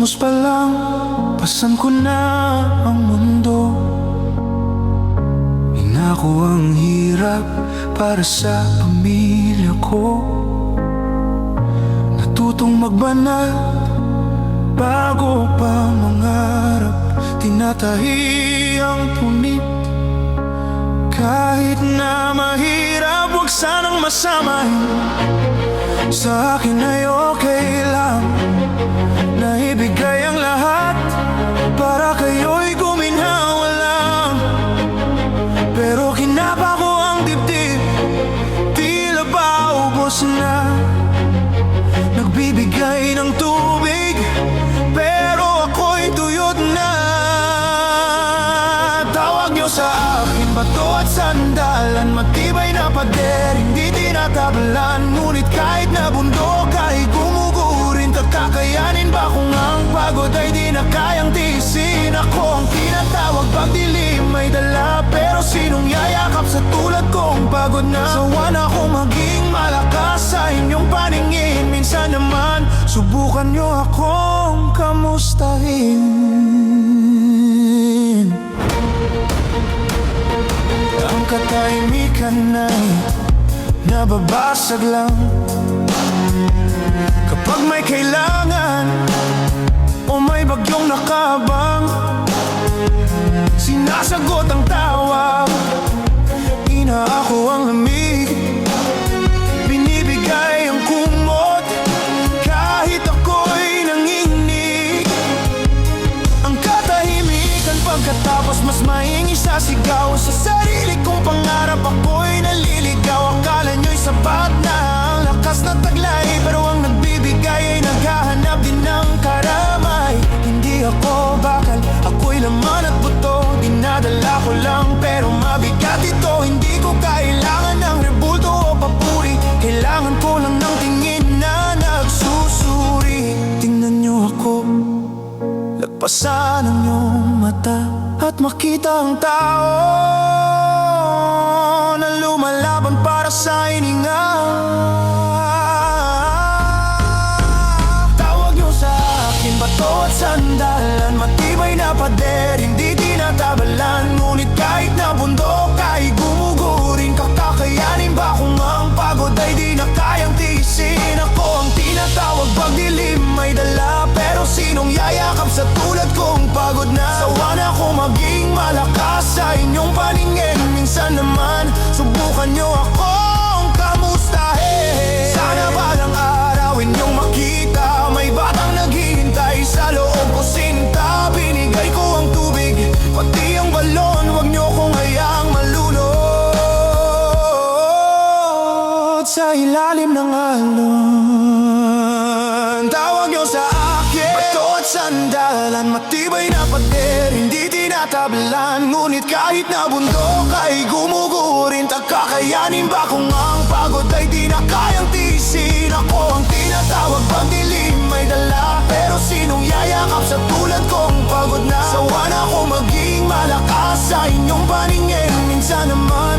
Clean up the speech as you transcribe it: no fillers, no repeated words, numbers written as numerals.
Kismus pa lang, pasan ko na ang mundo. Inako ang hirap para sa pamilya ko. Natutong magbanat bago pa mangarap. Tinatahi ang punit kahit na mahirap. Huwag sanang masamahin, sa akin ay okay lang na ibigay ang lahat para kayo'y guminhawa lang. Pero kinapa ko ang dibdib, tila ba ubos na. Nagbibigay ng tubig, pero ako'y tuyot na. Tawag niyo sa akin bato at sandalan, matibay na pader, hindi tinatablan. Ngunit kahit na bundok ay gumugurin, kakayanin ba kung ang pagod ay di na kayang tiisin? Ako ang tinatawag pag dilim may dala, pero sinong yayakap sa tulad kong pagod na? Sawa na akong maging malakas sa inyong paningin. Minsan naman subukan nyo akong kamustahin. Ang katahimikan ay nababasag lang kapag may kailangan o may bagyong nakaabang. Sinasagot ang tawag, inaako ang lamig, binibigay ang kumot kahit ako'y nanginginig. Ang katahimikan pagkatapos mas maingi sa sigaw. Sa sarili kong pangarap ako'y naliligaw. Akala nyo'y sapat na ang lakas na taglay, pero ang nagbibigay ay naghahanap din ng karamay. Hindi ako bakal, ako'y laman at buto. Dinadala ko lang pero mabigat ito. Hindi ko kailangan ng rebulto o papuri, kailangan ko lang ng tingin na nagsusuri. Tingnan nyo ako, lagpasan ang iyong mata at makita ang tao na lumalaban para sa hininga. Tawag nyo sa akin bato at sandalan, matibay na pader, hindi tinatabalan. Ngunit kahit na bundok ay gumugurin, kakayanin ba kung ang pagod ay di na kayang tiisin? Ako ang tinatawag pag dilim may dala, pero sinong yayakap sa tulad kong pagod na? Sawa na akong maging malakas sa inyong paningin. Minsan naman subukan nyo akong kamustahin. Sana balang araw inyong makita may batang naghihintay sa loob ko sinta. Binigay ko ang tubig, pati ang balon, huwag nyo kong hayaang malunod sa ilalim ng alon. Tawag nyo sa akin bato at sandalan, matibay na pader, hindi tinatablan. Ngunit kahit na bundok ay gumugurin, kakayanin ba kung ang pagod ay di na kayang tiisin? Ako ang tinatawag pag dilim may dala, pero sinong yayakap sa tulad kong pagod na? Sawa na akong maging malakas sa inyong paningin. Minsan naman